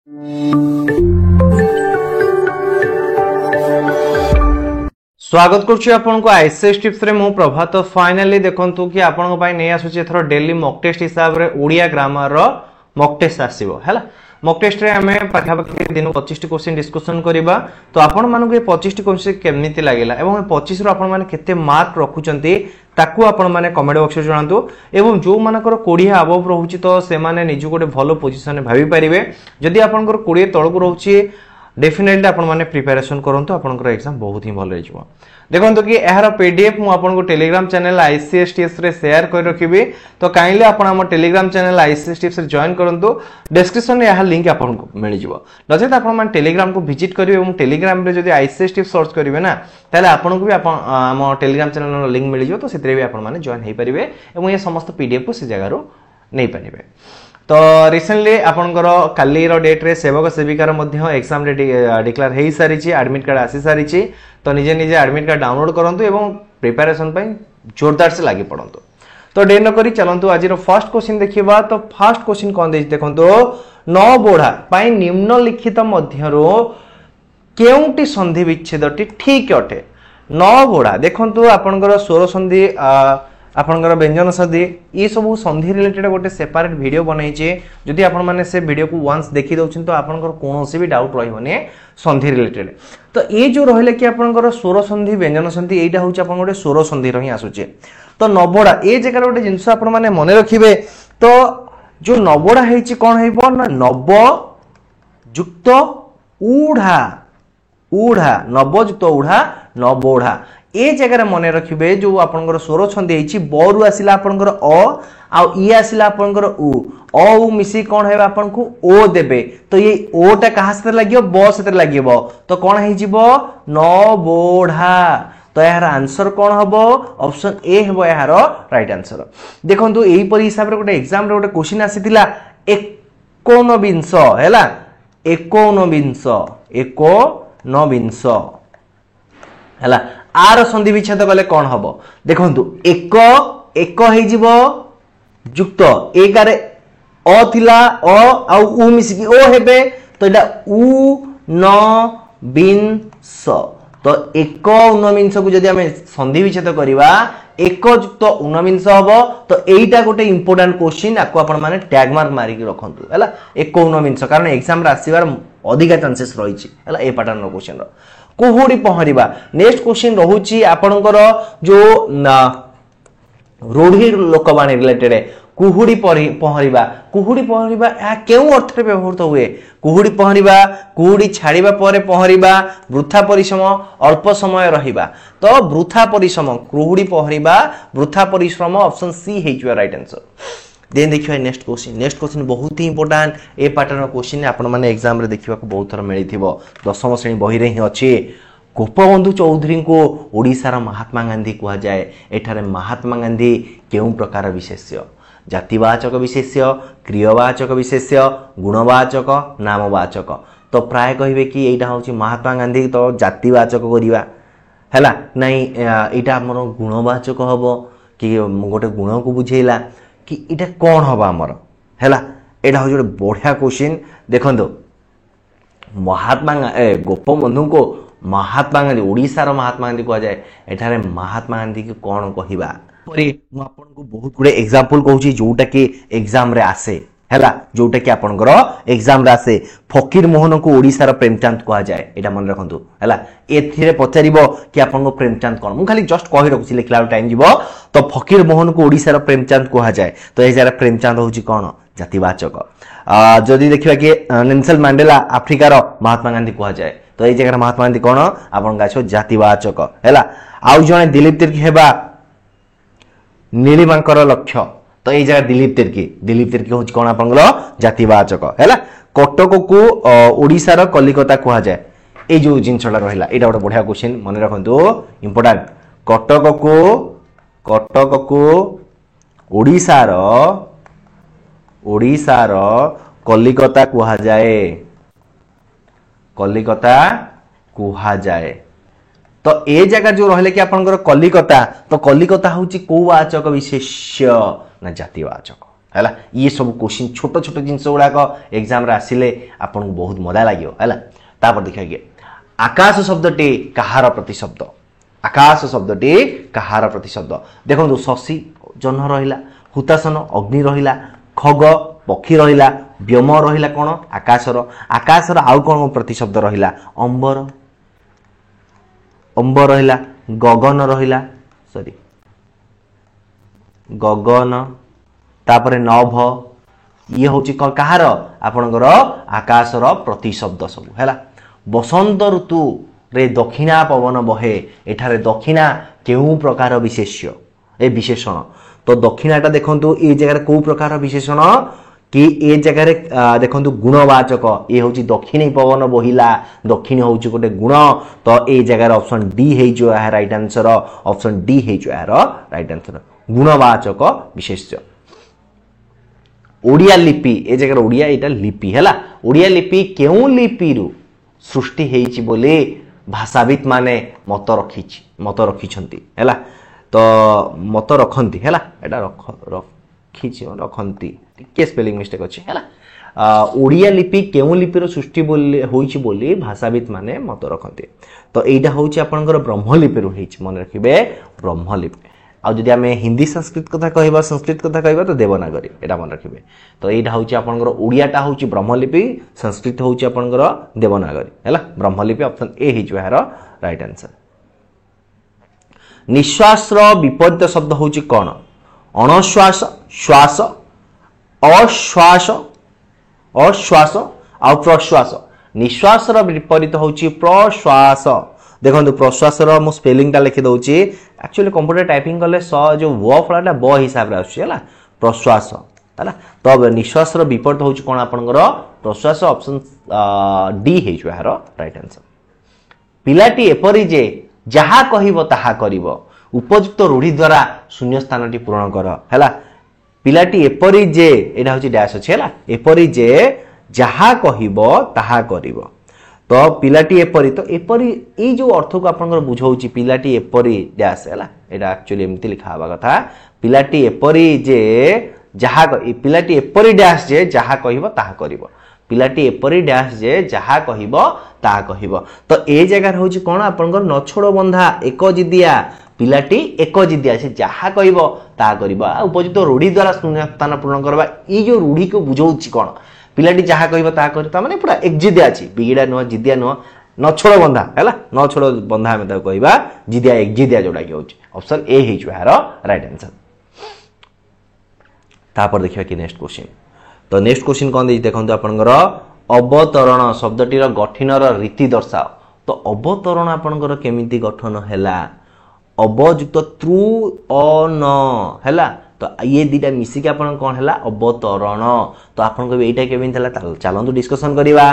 स्वागत करुच्ची आपनको ICS tips रे मु प्रभात। तो फाइनली देखंतु कि आपनको पई नै आसुची एथरो डेली मॉक टेस्ट हिसाब रे ओडिया ग्रामर रो मॉक टेस्ट आसीबो हैला। मॉक टेस्ट रे हमें पाखापाखि दिन 25 क्वेश्चन डिस्कशन करिबा। तो आपण मानको ए 25 क्वेश्चन केमनिति लागिला एवं 25 रो आपण माने केते मार्क रखुचंती ताकू आपण माने कमेंट बॉक्स रे जणांतु। एवं जो मानकर 20 अबव रहउची तो से माने निजु गोटे भलो पोजीशन भाबी परिबे। जदि आपनकर 20 तळकु रहउची डेफिनेटली आपण माने प्रिपरेशन करंतु, आपनकर एग्जाम बहुत ही भलो रेजबो। देखंतु कि एहार पीडीएफ मु आपनको टेलीग्राम चैनल आईसीएस टिप्स रे शेयर कर रखिबी। तो काइंडली आपण हम टेलीग्राम चैनल आईसीएस टिप्स रे जॉइन करंतु। डिस्क्रिप्शन रे एहा लिंक आपनको मिल जिवो। नजे आपण मान टेलीग्राम को विजिट करिवे एवं टेलीग्राम रे जदि आईसीएस टिप्स सर्च करिवे ना ताले आपनको भी आपण हम टेलीग्राम चैनल रो लिंक मिल जिवो। तो सेतरे भी आपण माने जॉइन हे परिबे एवं ये समस्त पीडीएफ को से जगह रो नै परिबे। तो रिसेंटली आपनकर काली रो डेट रे सेवक सेविकार मध्य एग्जाम रे डिक्लेयर हेई सारी छी, एडमिट कार्ड आसी सारी छी। तो निजे निजे एडमिट कार्ड डाउनलोड करंतु एवं प्रिपरेशन पई जोरदार से लागि पड़ंतु। तो डे न करी चलंतु आज रो फर्स्ट क्वेश्चन देखिबा। तो फर्स्ट क्वेश्चन कोन देछि देखंतु, न बोढ़ा पई निम्नलिखित मध्यरो केउंटी संधि विच्छेदटी ठीक अटे। न बोढ़ा देखंतु आपनकर स्वर संधि आपनकर व्यंजन संधि ये सब संधि रिलेटेड गोटे सेपरेट वीडियो बनाई छे। जदि आपण माने से वीडियो को वंस देखि दउछन तो आपनकर कोनोसी भी डाउट रहबने संधि रिलेटेड। तो ये जो रहले कि आपनकर स्वर संधि व्यंजन संधि एटा होची आपन गोटे स्वर संधि रही आसुचे। तो नबोड़ा ए जगह गोटे जिंस आपण माने मने रखिबे। तो जो नबोड़ा हेची कोन हेबो ना नब युक्त ऊढ़ा, ऊढ़ा नब युक्त ऊढ़ा नबोढ़ा। ए जगह मन रखिबे जो आपनकर स्वर छंदी हेची बरु आसिला आपनकर अ आ ई आसिला आपनकर उ, अ उ मिसी कोन हेबा आपनको ओ देबे। तो ये ओ टा कहा से लागियो ब से लागियो। तो कोन हे जिवो न बोढ़ा। तो यार आंसर कोन हबो ऑप्शन ए हबो यार राइट आंसर। देखंतु एही परि हिसाब रे गोटे एग्जाम रे गोटे क्वेश्चन आसीतिला 29 हैला 29 हैला। आर संधि विच्छेद कले कौन हबो देखंतु एक एक हे जिवो युक्त एक रे अ थिला अ आ उ मिसिकी ओ हेबे। तो एटा उ न बिंस। तो एक 29 को जदि हमें संधि विच्छेद करिवा एक युक्त 29 हबो। तो एइटा गोटे इंपोर्टेंट क्वेश्चन आको आपण माने टैग मार्क मारी के रखंतु हैला 29 कारण एग्जाम रे आसीबार अधिका चांसेस रही छी हैला ए पैटर्न रो क्वेश्चन रो। कुहुड़ी पहरिबा नेक्स्ट क्वेश्चन रहउची आपनकर जो रूढ़ी लोकवाणी रिलेटेड है। कुहुड़ी पहरिबा, कुहुड़ी पहरिबा या केउ अर्थ रे व्यवहृत हुए। कुहुड़ी पहरिबा कुहुड़ी छाड़िबा परे पहरिबा, वृथा परिश्रम, अल्प समय रहिबा। तो वृथा परिश्रम कुहुड़ी पहरिबा वृथा परिश्रम ऑप्शन सी हेइचो राइट आंसर। देन देखिए नेक्स्ट क्वेश्चन। नेक्स्ट क्वेश्चन बहुत ही इंपोर्टेंट ए पैटर्न क्वेश्चन आपण माने एग्जाम रे देखिबा को बहुत थर मिलिथिबो। 10वीं श्रेणी बही रे ही अछि। गोपबंधु चौधुरी को ओडिसा महात्मा गांधी कहा जाए। एठारे महात्मा गांधी केउ प्रकार विशेष्य जातिवाचक विशेष्य, क्रियवाचक विशेष्य, गुणवाचक, नामवाचक। तो प्राय कहिबे कि एटा होछि महात्मा गांधी तो जातिवाचक करिवा हैला नाही एटा हमर गुणवाचक हबो कि गोटे गुण को बुझेला कि इटा कौन हबा हमर हैला। एटा हो जोटे बढ़िया क्वेश्चन। देखंतो महात्मा गोपबंधु को महात्मा गांधी ओडिसा रो महात्मा गांधी कहा जाए। एठारे महात्मा गांधी के कौन कहिबा परि मु आपन को बहुत गुडे एग्जांपल कहूची जोटा कि एग्जाम रे आसे हैला, जोटा कि आपनकर एग्जाम रे आसे। फकीर मोहन को ओडिसा रो प्रेमचंद कहा जाए। एटा मन रखंतु हैला। एथिरे पचारिबो कि आपन प्रेमचंद कोन, मु खाली जस्ट कहि रखुची लिखला टाइम जीवो। तो फकीर मोहन को ओडिसा रो प्रेमचंद कहा जाए। तो ए जरा प्रेमचंद होची कोन जातिवाचक। जदि देखिबा कि नेल्सन मंडेला अफ्रीका रो महात्मा गांधी कहा जाए। तो ए जगह महात्मा गांधी कोन आपन गाछो जातिवाचक हैला। आउ जने दिलीप तिर्की हेबा नीलिमांकर लक्ष्य। तो ए जगह दिलीप तिर्की होची कोन आपनगलो जातिवाचक हैला। कटक को ओडिसा रो कलिकता कहा जाए। ए जो जिनछडा रहला एटा गोटे बढ़िया क्वेश्चन मन रखंतु इंपोर्टेंट। कटक को ओडिसा रो कलिकता कहा जाए। कलिकता कहा जाए। तो ए जगह जो रहले कि कलिकता। तो कलिकता होची को वाचक विशेष्य ना जातिवाचक हैला ये सब क्वेश्चन छोट छोट जिंस गुड़ाक एग्जाम रे आसिले आपन बहुत मजा लागियो हैला तापर देखिए आकाश शब्दटी कहार प्रतिशब्द आकाश शब्दटी कहार प्रतिशब्द देखो शशि जह्न रहिला हुतासन अग्नि रहिला खग पक्षी रहिला व्योम रहिला कोन आकाशर आकाशर आउ कोन प्रतिशब्द रहिला अंबर अंबर रहिला गगन रहिला सॉरी गगन तापरे नभ ये हूँ कहार आपणकर आकाशर प्रतिशब्द सब है बसंत ऋतु रे दक्षिणा पवन बहे एठारे दक्षिणा केउ प्रकार विशेष्य ए विशेषण तो दक्षिणाटा देखंतु ए जगह को प्रकार विशेषण कि ए जगह देखंतु गुणवाचक ये हूँ दक्षिणी पवन बहिला दक्षिणी हूँ गोटे गुण तो ए जगह ऑप्शन डी है राइट आंसर ऑप्शन डी है राइट आंसर गुणवाचक विशेष्य ओडिया लिपि ए जगह ओडिया एटा लिपि हैला ओडिया लिपि केउ लिपि रु सृष्टि हेछि बोले भाषाविद माने मत रखिछंती हैला तो मत रखंती हैला एटा रखिछि रखंती के स्पेलिंग मिस्टेक अछि हैला ओडिया लिपि केउ लिपि रो सृष्टि बोले होइछि बोली भाषाविद माने मत रखंती तो एटा होछि आपनकर ब्रह्मलिपि रु हेछि मन रखिबे ब्रह्मलिपि आ जदि आमे हिंदी संस्कृत कथा कहबा तो देवनागरी एटा मन रखिबे तो एटा होछि आपनकर ओडियाटा होछि ब्रह्मलिपि संस्कृत होछि आपनकर देवनागरी हैला ब्रह्मलिपि ऑप्शन ए हिजो यार राइट आंसर निश्वास रो विपरीत शब्द होछि कोन अणश्वास श्वास अश्वास अश्वास आ प्रश्वास निश्वास रो विपरीत होछि प्रश्वास देखो प्रश्वास मु स्पेलिंग टा लिखि दउची एक्चुअली कंप्यूटर टाइपिंग कले स जो व फलाटा ब हिसाब रे आछी हला प्रश्वास हला तो निश्वास रो विपरीत होची कोन आपनकर प्रश्वास ऑप्शन डी हे जो यार राइट आंसर पिलाटी एपरि जे जहा कहिबो ताहा करिवो उपयुक्त रूढ़ी द्वारा शून्य स्थानटी पूर्ण कर हला पिलाटी एपरि जे एटा होची डैश अछि हला एपरि जे जहा कहिबो ताहा करिवो तो पिलाटी एपरी तो एपरी ए जो अर्थ को आपनकर बुझाउची पिलाटी एपरी डैश हैला एटा एक्चुअली एमती लिखा हवा कथा पिलाटी एपरी जे जहा पिलाटी एपरी डैश जे जहा कहिबो ताहा करिवो पिलाटी एपरी डैश जे जहा कहिबो ताहा कहिबो तो ए जगह होची कोन आपनकर नछोड़ बंधा एक जिदिया पिलाटी एक जिदिया से जहा कहिबो ताहा करिवो उपयुक्त रूढ़ी द्वारा शून्य स्थान पूर्ण करबा ई जो रूढ़ी को बुझाउची कोन पिलाटी जहा कहबो ता करी ता माने पूरा एक जिदिया अछि बिगिडा नो जिदिया नो नछोड़ बंधा हैला नछोड़ बंधा हम ता कहबा जिदिया एक जिदिया जोडा के होछि ऑप्शन ए हे जो यार राइट आंसर तापर देखिबा कि नेक्स्ट क्वेश्चन तो नेक्स्ट क्वेश्चन कोन दे देखंतु आपनकर अवतरण शब्दटी रो गठनर रीति दर्शाओ तो अवतरण आपनकर केमिति गठन हैला अवयुक्त त्रु अन हैला तो ये दीटा मिसी के आपन कोन हैला अवतरण तो आपन को एटा केबिन थला चलंतु डिस्कशन करिवा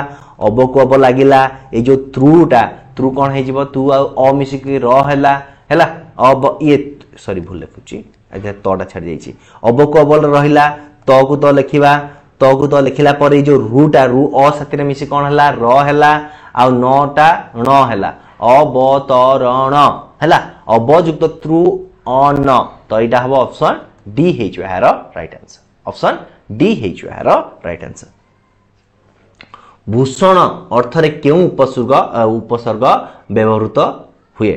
अव को अव लागिला ए जो त्रु कोन हे जिवो तू अ मिसी के र हैला हैला अब ये सॉरी भूल लिखुची अच्छा तोटा छाड़ जाईची अव को अव रहिला तो को तो लिखिला पर जो रू अ साथि मिसी कोन हैला र हैला आ नटा ण हैला अवतरण हैला अवयुक्त त्रु अन तो एटा हबो ऑप्शन डी है जो यार राइट आंसर ऑप्शन डी है जो यार राइट आंसर भूषण अर्थ रे केउ उपसर्ग व्यवहृत हुए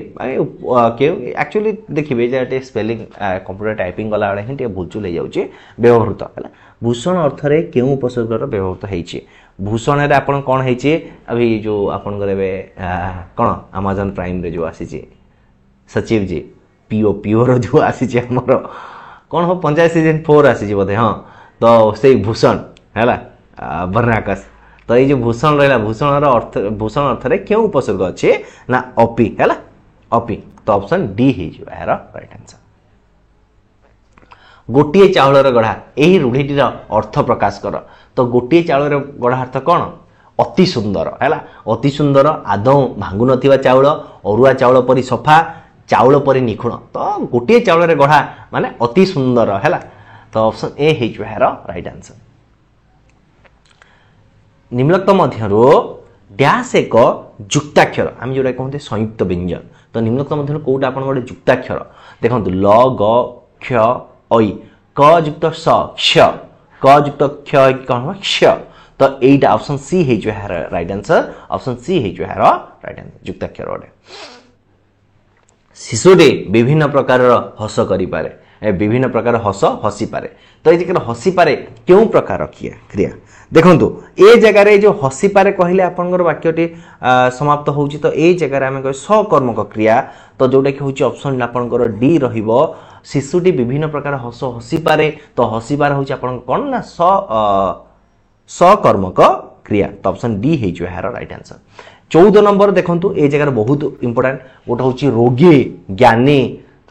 के एक्चुअली देखिबे जे स्पेलिंग कंप्यूटर टाइपिंग वाला रे हिं भूलचुल ले जाउची व्यवहृत हला भूषण अर्थ रे केउ उपसर्ग रो व्यवहृत हेची भूषण रे आपण कोन हेची अभी जो आपण करबे कोन Amazon प्राइम रे जो आसीची सचिव जी पीओ रो जो आसीची हमरो कौन हो पंचायत सीजन 4 आसी बोधे हाँ तो से भूषण है वर्णाकाश तो ये जो भूषण रहा भूषण अर्थ रे क्यों उपसर्ग अच्छे ना अपि है अपि तो ऑप्शन डी है यार राइट आंसर गोटे चाउलर गढ़ा यही रूढ़ीटीर अर्थ प्रकाश कर तो गोटे चाउलर गढ़ा अर्थ कौन अति सुंदर है अति सुंदर आदौ भांगु नथिबा चाउल अरुआ चाउल परी सफा चाउल परी निखुण तो गोटे चाउल गढ़ा माने अति सुंदर है तो ऑप्शन ए है यार राइट आंसर निम्नलिखित मध्यरु डैश एक जुक्ताक्षर आम जोटा कहते संयुक्त व्यंजन तो निम्नलिखित मध्यरु कोटा आपन गोटे जुक्ताक्षर देखंतु ल ग क्ष ऐ क युक्त स क्ष क युक्त क्ष कौन हो क्ष तो एटा ऑप्शन सी हे जो है राइट आंसर ऑप्शन सी हे जो है राइट आंसर युक्त अक्षर ओडे शिशुटी विभिन्न प्रकार हस करि पारे विभिन्न प्रकार हस हसी पारे तो ये हसी पारे क्यों प्रकार क्रिया देखंतु ए जगह जो हसी पारे कहले आपनकर वाक्यटी समाप्त होउची तो ए जगह आमे कह सकर्मक क्रिया तो जोटा कि होउची ऑप्शन आपनकर डी रहिबो शिशुटी विभिन्न प्रकार हस हसी पारे तो हसी पारे होउची आपन कोन ना सकर्मक क्रिया तो ऑप्शन डी हे जो है राइट आंसर 14 नंबर देखंतु ए जगह बहुत इंपोर्टेंट गोटा होउची रोगी ज्ञानी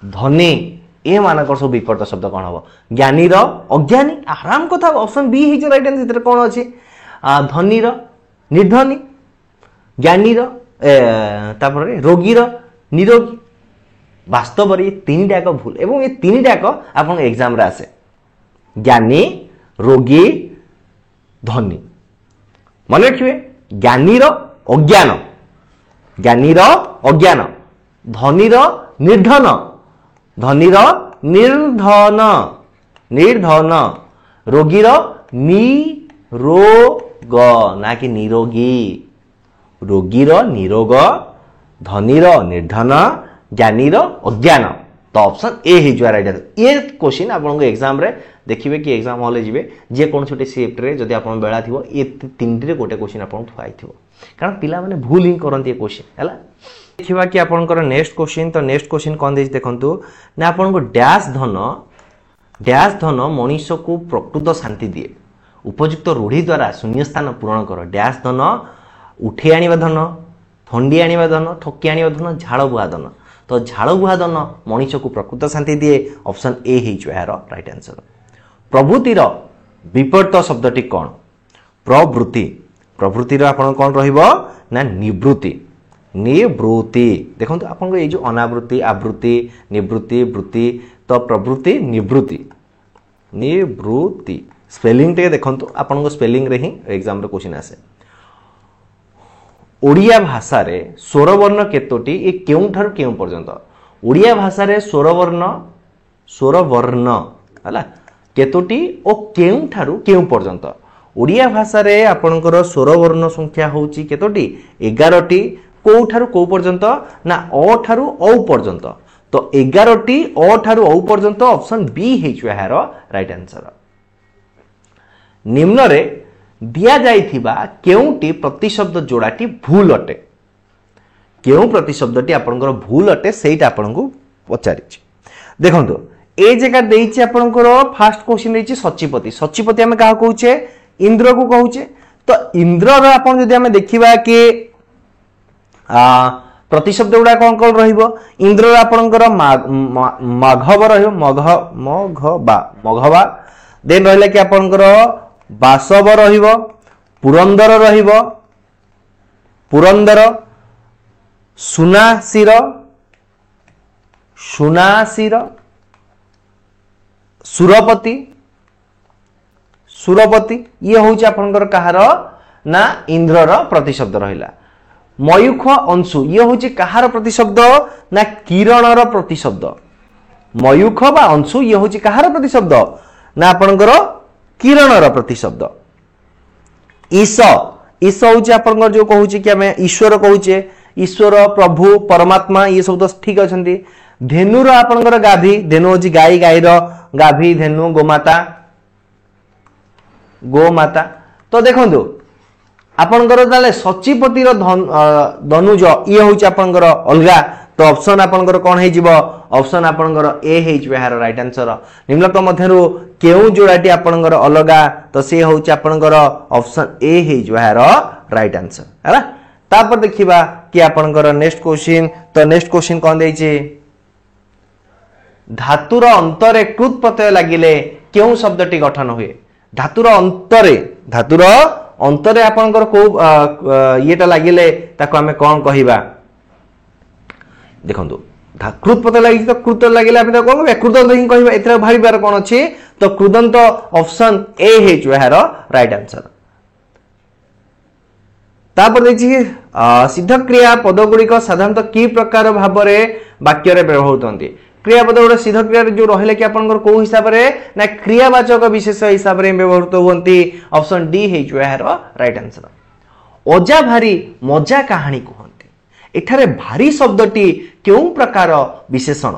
धनी ए मानकर सब विपरीत शब्द कौन हम ज्ञानी अज्ञानी आराम कथा ऑप्शन बी है राइट आंसर कौन अच्छे धनी निर्धनी ज्ञानी रोगी निरोगी वास्तव ये तीन टाक भूल एवं ये तीन टाक आप एग्जाम आसे ज्ञानी रोगी धनी मन रखिए ज्ञानी अज्ञान ज्ञानी अज्ञान धनी निर्धन धनीर निर्धन निर्धन रोगीर निरोग ना कि निरोगी रोगीर निरोग धनीर निर्धन ज्ञानीर अज्ञान तो ऑप्शन ए है जो राइट आंसर ये क्वेश्चन आपन एग्जाम रे देखिबे कि एग्जाम हॉल जिवे जे कोन छोटे शिफ्ट रे जदी आपन बेला थिवो ए तीनटी रे गोटे क्वेश्चन आपन थुआई थिवो कारण पिला माने भूल ही करंती ए क्वेश्चन हला देखिबा कि आपनकर नेक्स्ट क्वेश्चन तो नेक्स्ट क्वेश्चन कोन देछ देखंतु ना आपनको डैश धन मनुष्य को प्रकृत शांति दिए उपयुक्त रूढ़ी द्वारा शून्य स्थान पूरण कर डैश धन उठे आनिबा धन थंडी आनिबा धन ठकी आनिबा धन झाड़ बुहा धन तो झाड़ बुहा धन मनुष्य को प्रकृत शांति दिए ऑप्शन ए हे जो है राइट आंसर प्रवृत्तिर विपरीत शब्दटी कौन प्रवृत्ति प्रवृत्तिर आपन कौन रहिबो ना निवृत्ति निवृत्ति देखो आपन ये जो अनावृत्ति आवृत्ति निवृत्ति वृत्ति तो प्रवृत्ति निवृत्ति निवृत्ति स्पेलिंग टे देखो आपन स्पेलिंग रे ही एग्जाम रे क्वेश्चन आसे ओडिया भाषा रे स्वर वर्ण केतोटी ए केउ ठार केउ पर्यंत ओडिया भाषा रे स्वर वर्ण हला केतोटी ओ केउ ठारू केउ पर्यंत ओडिया भाषा रे आपनकर स्वर वर्ण संख्या होउची केतोटी 11टी को ठारू को पर्यंत ना अ ठारू औ पर्यंत तो 11टी अ ठारू औ पर्यंत ऑप्शन बी हे जो है राइट आंसर निम्न रे दिया जाइथिबा केउटी प्रतिशब्द जोड़ाटी भूल अटे केउ प्रतिशब्दटी आपनकर भूल अटे सेटा आपनकु पचारिछि देखंतु ए जगह देइछि आपनकर फर्स्ट क्वेश्चन देइछि सचिपति सचिपति हम का कहूचे इंद्र को कहूचे तो इंद्र रो आपन जदि हम देखिबा कि प्रतिशब्द गुड़ा कौन कौन रहिबो इंद्र आपनकर माघव रहिबो मघवा देन रहले कि आपनकर बासव रहिबो पुरंदर रहिबो पुरंदर सुनासीर सुनासीर सुरपति सुरपति ये होउची आपनकर कहार ना इंद्रर प्रतिशब्द रहिला मयूख अंशु ये होउची कहार प्रतिशब्द ना किरणर प्रतिशब्द मयूख बा अंशु ये होउची कहार प्रतिशब्द ना आपनकर किरणर प्रतिशब्द ईश ईश होउची आपनकर जो कहूची कि हमें ईश्वर कहूचे ईश्वर प्रभु परमात्मा ये सब तो ठीक अछंती धेनुर आपनकर गाभी धेनु होउची गाई गाईर गाभी धेनु गोमाता तो देखंतु आपनकर ताले सचिपतिर धनुज ये होउची आपनकर अलगा तो ऑप्शन आपनकर कोन हे जिवो ऑप्शन आपनकर ए हे जिवो हार राइट आंसर निम्नलिखित मध्यरु केउ जोड़ाटी आपनकर अलगा तो से होउची आपनकर ऑप्शन ए हे जिवो हार राइट आंसर हैला तापर देखिबा कि आपनकर नेक्स्ट क्वेश्चन तो नेक्स्ट क्वेश्चन कोन देइचे धातुर अंतरे कृत प्रत्यय लागिले केउ शब्दटी गठन हुए धातुर अंतरे आपनकर को येटा लागिले ताको हमें कोन कहिबा देखंतु कृत प्रत्यय लागि तो कृत लागिले आपण कोन कहबे कृदंत ही कहिबा एतरा भारी बार कोन अछि तो कृदंत ऑप्शन ए हे जो है राइट आंसर तापर देखि सिद्ध क्रिया पद गुडी को साधारणतः की प्रकार भाबरे वाक्य रे व्यवहार होतंती क्रियापद गोटे सिद्ध क्रिया जो रहिले कि आपनकर को हिसाब रे ना क्रियावाचक विशेष हिसाब रे व्यवहृत होंती ऑप्शन डी हे जो यार राइट आंसर अजा भारी मजा कहानी कहते एठारे भारी शब्दटी क्यों प्रकार विशेषण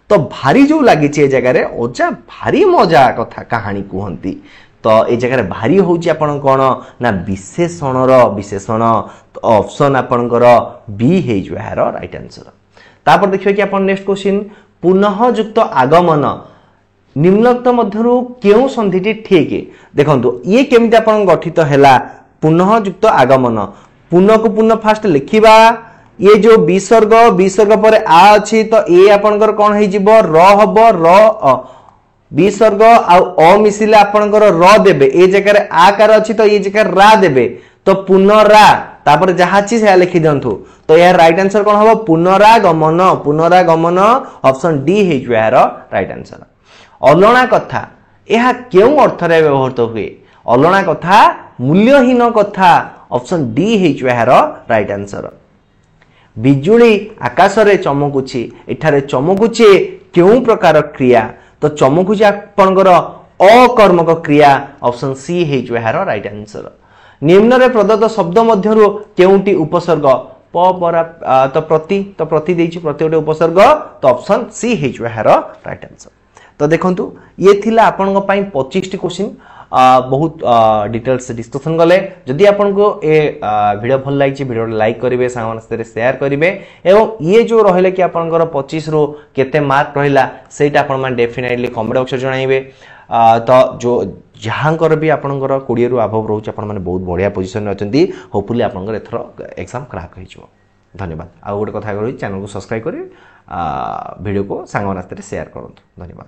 तो भारी जो लगी जगह अजा भारी मजा कथा कहानी कहती तो ये जगह भारी हूँ आपण कौन ना विशेषण तो ऑप्शन आपणकर बी है जो यार राइट आंसर तापर देखिए कि आपण नेक्स्ट क्वेश्चन पुनः युक्त आगमन निम्नलिखित मध्यरु केउ संधिटी ठीक देखंतु ये केमिति आपण गठित हैला पुनः युक्त आगमन पुनः को पुनः फास्ट लिखिबा ये जो विसर्ग पर आ अछि तो ए आपनकर कोन हे जिवो र हबो र विसर्ग आ अ मिसिले आपनकर र देबे ए जगह आकार अछि तो ये जगह रा देबे तो पुनरा तापर जहा छी से लिखि दंतु तो यार राइट आंसर कोन हबो पुनरागमन ऑप्शन डी हे जो यार राइट आंसर अलणा कथा यह केउ अर्थ रे व्यवहृत हुए अलणा कथा मूल्यहीन कथा ऑप्शन डी हे जो यार राइट आंसर बिजुली आकाश रे चमकुची एठारे चमकुची केउ प्रकार क्रिया तो चमकुची आपनकर अकर्मक क्रिया ऑप्शन सी हे जो यार राइट आंसर निम्न रे प्रदत्त शब्द मध्यरु केउटी उपसर्ग प पर तो प्रति देछि प्रति गोटे उपसर्ग तो ऑप्शन सी हे जो यार राइट आंसर तो देखंतु ये थिला आपन पई 25 टी क्वेश्चन बहुत डिटेल्स डिस्कशन गले जदि आपनको ए वीडियो भल लागिछि वीडियो लाइक करिवे सामान से शेयर करिवे एवं ये जो रहिले कि आपनकर 25 रो केते मार्क रहिला सेटा आपन मान डेफिनेटली कमेंट बॉक्स जणाइबे तो जो जहांकर भी आपनकर 20 रु अभाव रहउछ आपन माने बहुत बढ़िया पोजीशन में अछंती होपफुली आपनकर एथरो एग्जाम क्रैक होइछो धन्यवाद आ गोटे कथा कहि चैनल को सब्सक्राइब करी वीडियो को सामान से शेयर करंतु धन्यवाद।